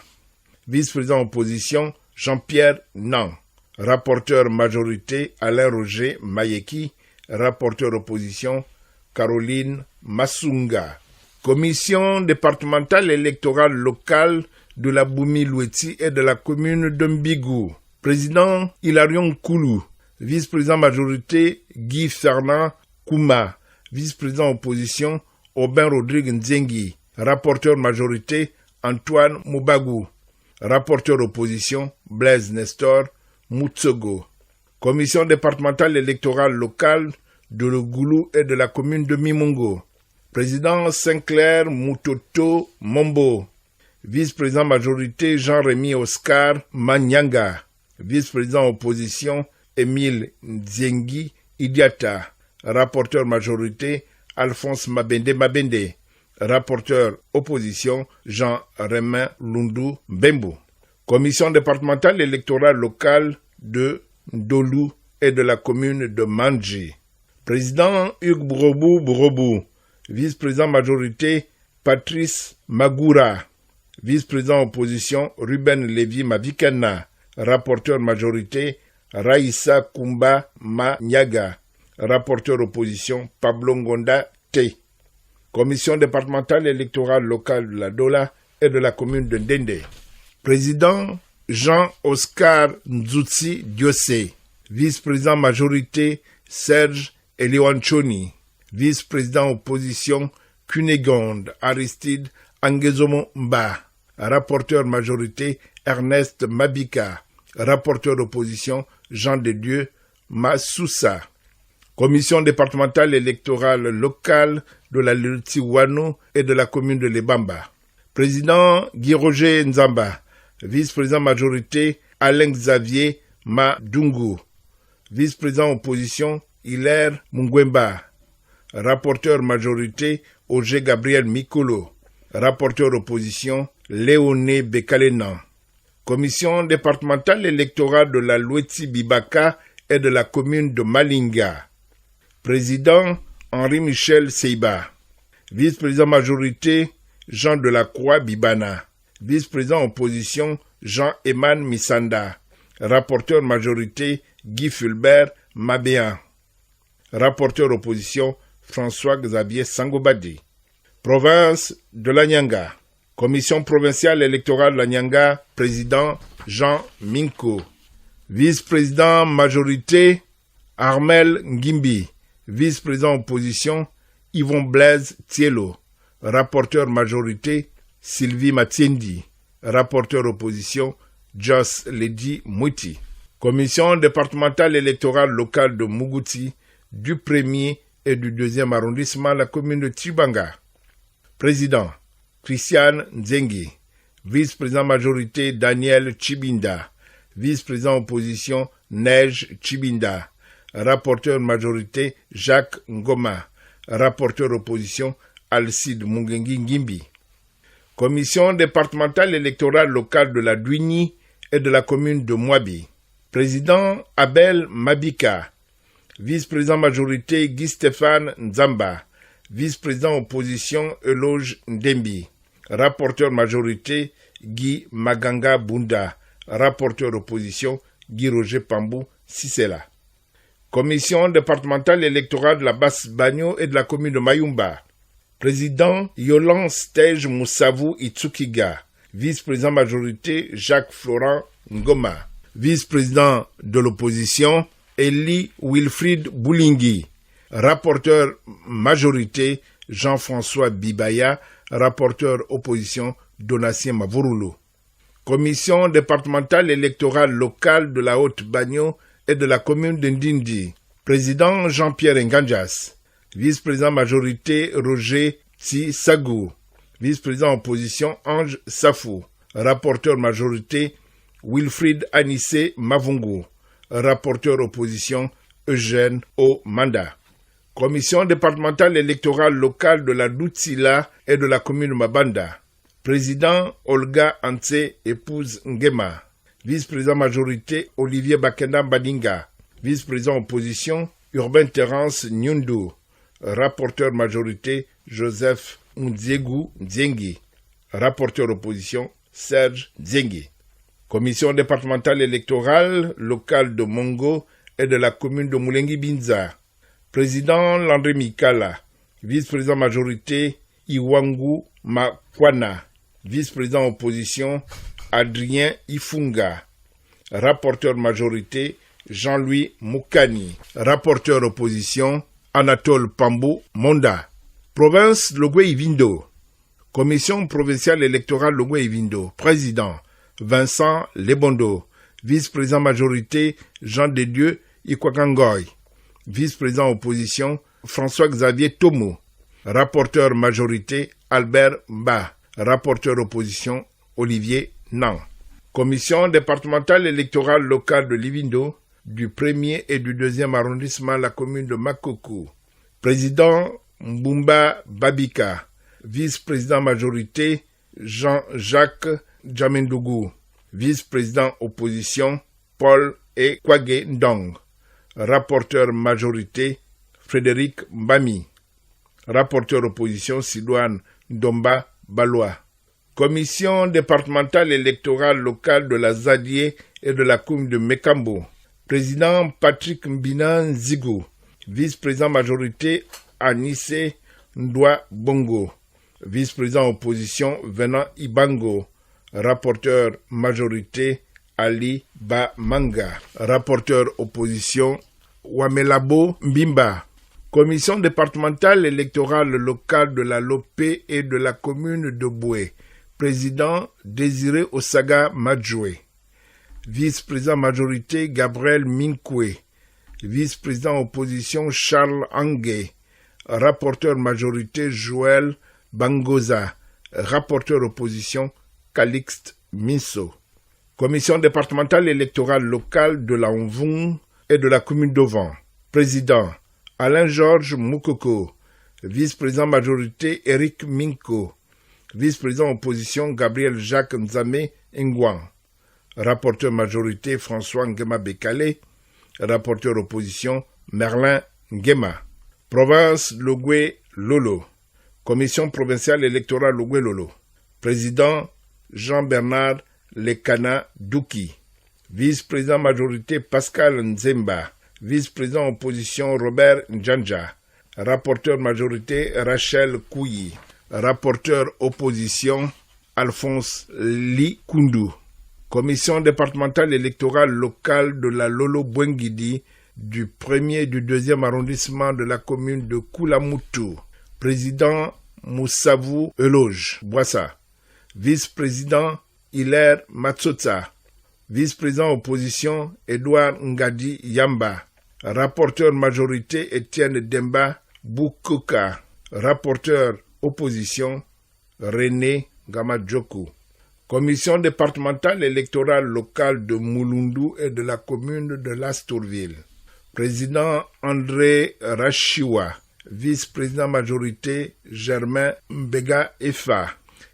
[SPEAKER 3] Vice-président opposition Jean-Pierre Nan. Rapporteur majorité Alain Roger Mayeki. Rapporteur opposition Caroline Massunga. Commission départementale électorale locale de la Boumi-Loueti et de la commune de Mbigou. Président Hilarion Koulou. Vice-président majorité Guy Fernand Kouma. Vice-président opposition Aubin Rodrigue Nzengi. Rapporteur majorité Antoine Moubagou. Rapporteur opposition Blaise Nestor Moutsogo. Commission départementale électorale locale de Le Goulou et de la commune de Mimongo. Président Sinclair Moutoto Mombo. Vice-président majorité Jean-Rémy Oscar Manyanga. Vice-président opposition Émile Nzengi Idiata. Rapporteur majorité Alphonse Mabende. Rapporteur opposition Jean-Rémy Lundu Bembo. Commission départementale électorale locale de Ndolou et de la commune de Mandji. Président Hugues Brobou. Vice-président majorité Patrice Magoura. Vice-président opposition Ruben Lévy Mavikana. Rapporteur majorité Raïssa Kumba Manyaga. Rapporteur opposition Pablo Ngonda T. Commission départementale électorale locale de la Dola et de la commune de Ndende. Président Jean-Oscar Nzoutsi Diosé. Vice-président majorité Serge Eliwanchoni. Vice-président opposition Cunégonde Aristide Angezomo Mba. Rapporteur majorité Ernest Mabika. Rapporteur opposition Jean de Dieu Massoussa. Commission départementale électorale locale de la Lutiwano et de la commune de Lebamba. Président Guy Roger Nzamba. Vice-président majorité Alain Xavier Madungu. Vice-président opposition Hilaire Mungwemba. Rapporteur majorité Auger Gabriel Mikolo. Rapporteur opposition Léoné Bekalena. Commission départementale électorale de la Loueti Bibaka et de la commune de Malinga. Président Henri-Michel Seiba. Vice-président majorité Jean Delacroix Bibana. Vice-président opposition Jean-Eman Misanda. Rapporteur majorité Guy Fulbert Mabéan. Rapporteur opposition François-Xavier Sangobadi. Province de l'Anyanga. Commission provinciale électorale de la Nyanga, président Jean Minko. Vice-président majorité, Armel Ngimbi. Vice-président opposition, Yvon Blaise Thielo. Rapporteur majorité, Sylvie Matiendi. Rapporteur opposition, Joss Ledi Mouti. Commission départementale électorale locale de Mougouti, du 1er et du 2e arrondissement, la commune de Tibanga. Président, Christian Nzengi. Vice-président majorité, Daniel Chibinda. Vice-président opposition, Neige Chibinda. Rapporteur majorité, Jacques Ngoma. Rapporteur opposition, Alcide Mungengi Ngimbi. Commission départementale électorale locale de la Douini et de la commune de Mouabi. Président Abel Mabika. Vice-président majorité Guy Stéphane Nzamba. Vice-président opposition Eloge Ndembi. Rapporteur majorité Guy Maganga Bunda. Rapporteur opposition Guy Roger Pambou Sissela. Commission départementale électorale de la Basse-Bagno et de la commune de Mayumba. Président Yolan Stège Moussavou Itsukiga. Vice-président majorité Jacques Florent Ngoma. Vice-président de l'opposition Elie Wilfried Boulingi. Rapporteur majorité Jean-François Bibaya. Rapporteur opposition Donatien Mavouroulou. Commission départementale électorale locale de la Haute-Bagno et de la commune de Ndindi. Président Jean-Pierre Nganjas. Vice-président majorité Roger Tsagou. Vice-président opposition Ange Safou. Rapporteur majorité Wilfried Anissé Mavungu. Rapporteur opposition Eugène O. Manda. Commission départementale électorale locale de la Doutsila et de la commune de Mabanda. Président Olga Antse, épouse Ngema. Vice-président majorité Olivier Bakenda Badinga. Vice-président opposition Urbain Terence Nyundu. Rapporteur majorité Joseph Ndziegu Ndziengi. Rapporteur opposition Serge Ndziengi. Commission départementale électorale locale de Mongo et de la commune de Moulengi Binza. Président Landry Mikala. Vice-président majorité Iwangu Makwana. Vice-président opposition Adrien Ifunga. Rapporteur majorité Jean-Louis Moukani. Rapporteur opposition Anatole Pambou Monda. Province Logwe-Ivindo. Commission provinciale électorale Logwe-Ivindo. Président Vincent Lebondo. Vice-président majorité Jean de Dieu Ikwakangoy. Vice-président opposition François-Xavier Tomo. Rapporteur majorité Albert Mba. Rapporteur opposition Olivier Nan. Commission départementale électorale locale de Livindo, du 1er et du 2e arrondissement, la commune de Makoko. Président Mbumba Babika. Vice-président majorité Jean-Jacques Djamendougou. Vice-président opposition Paul Kwage Ndong. Rapporteur majorité Frédéric Mbami. Rapporteur opposition Sidoine Ndomba Balois. Commission départementale électorale locale de la Zadier et de la commune de Mekambo. Président Patrick Mbina Nzigo. Vice-président majorité Anissé Ndwa Bongo. Vice-président opposition Venant Ibango. Rapporteur majorité Ali Bamanga. Rapporteur opposition Wamelabo Mbimba. Commission départementale électorale locale de la Lopé et de la commune de Boué. Président Désiré Osaga Madjoué. Vice-président majorité Gabriel Minkwe. Vice-président opposition Charles Angé. Rapporteur majorité Joël Bangoza. Rapporteur opposition Calixte Minso. Commission départementale électorale locale de la Honvoun et de la commune d'Ovan. Président Alain-Georges Moukoko. Vice-président majorité Éric Minko. Vice-président opposition Gabriel Jacques Nzame Ngouan. Rapporteur majorité François Ngema Bekale. Rapporteur opposition Merlin Ngema. Province Logwe Lolo. Commission provinciale électorale Logwe Lolo. Président Jean-Bernard Lekana Douki. Vice-président majorité Pascal Nzemba. Vice-président opposition Robert Ndjanja. Rapporteur majorité Rachel Kouyi. Rapporteur opposition Alphonse Likundu. Commission départementale électorale locale de la Lolo Bwengidi du 1er et du 2e arrondissement de la commune de Koulamoutou. Président Moussavu Eloge Boissa. Vice-président Hilaire Matsotsa. Vice-président opposition Edouard Ngadi Yamba. Rapporteur majorité Étienne Demba Boukoka. Rapporteur opposition René Gamadjoku. Commission départementale électorale locale de Moulundu et de la commune de Lastourville. Président André Rachiwa. Vice-président majorité Germain Mbega Efa.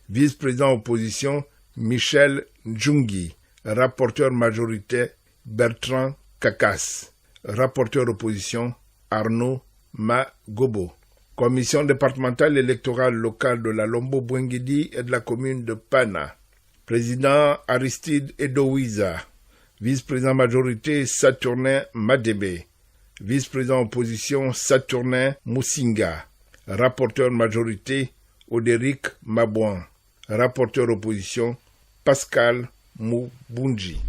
[SPEAKER 3] Vice-président opposition Michel Djungi. Rapporteur majorité Bertrand Kakas. Rapporteur opposition Arnaud Magobo. Commission départementale électorale locale de la Lombo Bwengidi et de la commune de Pana. Président Aristide Edowiza. Vice-président majorité Saturnin Madebe. Vice-président opposition Saturnin Moussinga. Rapporteur majorité Odéric Mabouan. Rapporteur opposition Pascal Moubunji.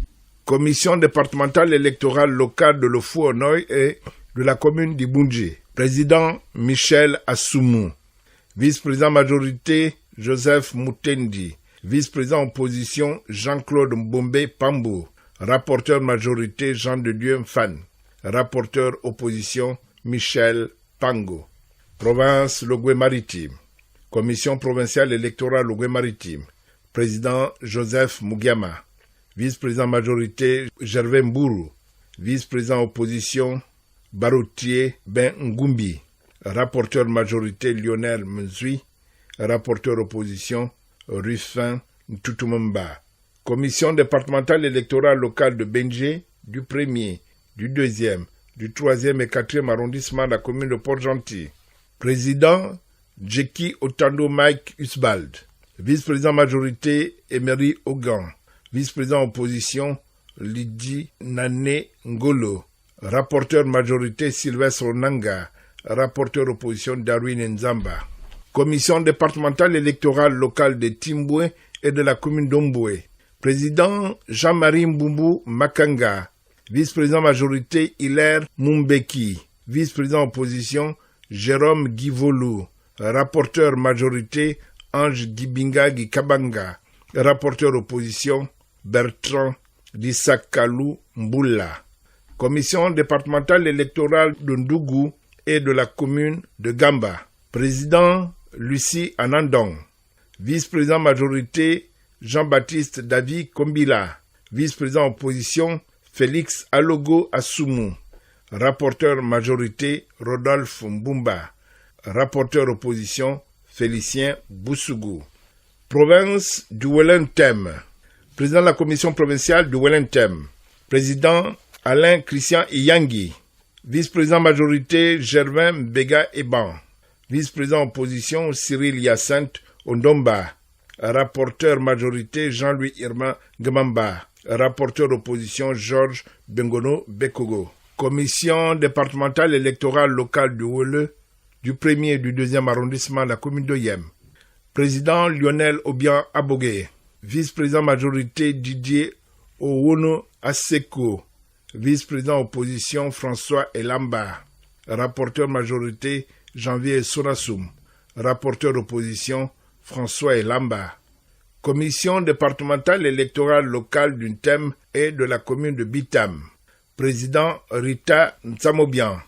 [SPEAKER 3] Commission départementale électorale locale de Lofou-Onoy et de la commune d'Ibunji. Président Michel Assoumou. Vice-président majorité Joseph Moutendi. Vice-président opposition Jean-Claude Mbombe Pambo. Rapporteur majorité Jean de Dieu Mfan. Rapporteur opposition Michel Pango. Province Logoué-Maritime. Commission provinciale électorale Logoué-Maritime. Président Joseph Mugiama. Vice-président majorité Gervais Mbourou. Vice-président opposition Baroutier Ben Ngumbi. Rapporteur majorité Lionel Mzui. Rapporteur opposition Ruffin Ntoutoumamba. Commission départementale électorale locale de Benjé, du 1er, du 2e, du 3e et 4e arrondissement de la commune de Port-Gentil. Président Djeki Otando Mike Usbald. Vice-président majorité Emery Ogan. Vice-président opposition Lydie Nane Ngolo. Rapporteur majorité Sylvestre Nanga. Rapporteur opposition Darwin Nzamba. Commission départementale électorale locale de Timboué et de la commune d'Omboué. Président Jean-Marie Mbumbu Makanga. Vice-président majorité Hilaire Mumbeki. Vice-président opposition Jérôme Guivolou. Rapporteur majorité Ange Gibinga Gikabanga. Rapporteur opposition Bertrand Dissakalou Mboula. Commission départementale électorale de Ndougou et de la commune de Gamba. Président Lucie Anandong. Vice-président majorité Jean-Baptiste David Kombila. Vice-président opposition Félix Alogo Assoumou. Rapporteur majorité Rodolphe Mbumba. Rapporteur opposition Félicien Boussougou. Province du Wellington. Président de la commission provinciale du Wellington. Président Alain Christian Iyangi. Vice-président majorité Gervin Mbega Eban. Vice-président opposition Cyril Hyacinthe Ondomba. Rapporteur majorité Jean-Louis Irma Gamamba. Rapporteur opposition Georges Bengono Bekogo. Commission départementale électorale locale du Wele du 1er et du 2e arrondissement de la commune de Yem. Président Lionel Obian Abogué. Vice-président majorité Didier Owono Aseko. Vice-président opposition François Elamba. Rapporteur majorité Janvier Sorassoum. Rapporteur opposition François Elamba. Commission départementale électorale locale du Thème et de la commune de Bitam. Président Rita Nsamobian.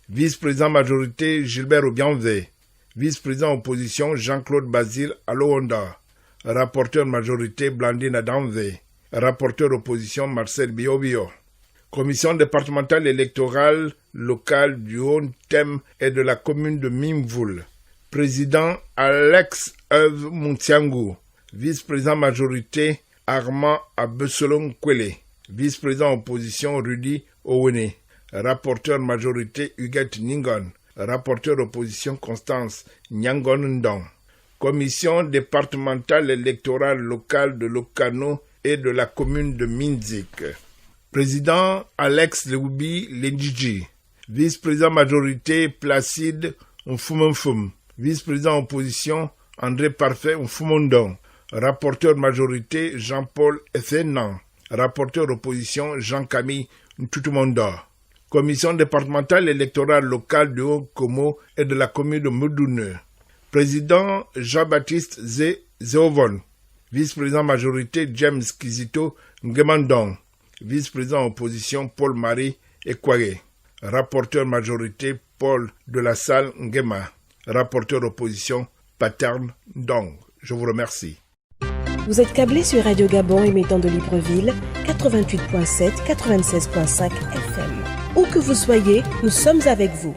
[SPEAKER 3] Vice-président majorité Gilbert Obianve. Vice-président opposition Jean-Claude Basile Aloonda. Rapporteur majorité Blandine Adamve. Rapporteur opposition Marcel Biobio. Commission départementale électorale locale du Haut-Thème et de la commune de Mimvoul. Président Alex Euve Moutiangou. Vice-président majorité Armand Abeselon Kwele. Vice-président opposition Rudy Owene. Rapporteur majorité Huguette Ningon. Rapporteur opposition Constance Nyangon Ndong. Commission départementale électorale locale de Lokano et de la commune de Minzik. Président Alex Lewubi Lendjiji. Vice-président majorité Placide Mfumumfum. Vice-président opposition André Parfait Mfumondong. Rapporteur majorité, Jean-Paul Essenan. Rapporteur opposition, Jean-Camille Ntoutumondo. Commission départementale électorale locale de Haut-Komo et de la commune de Moudoune. Président Jean-Baptiste Zéovon. Vice-président majorité, James Kizito Ngemandong. Vice-président opposition, Paul-Marie Ekwage. Rapporteur majorité, Paul de la Salle Ngema. Rapporteur opposition, Paterne Ndong. Je vous remercie.
[SPEAKER 6] Vous êtes câblé sur Radio Gabon émettant de Libreville, 88.7, 96.5 FM. Où que vous soyez, nous sommes avec vous.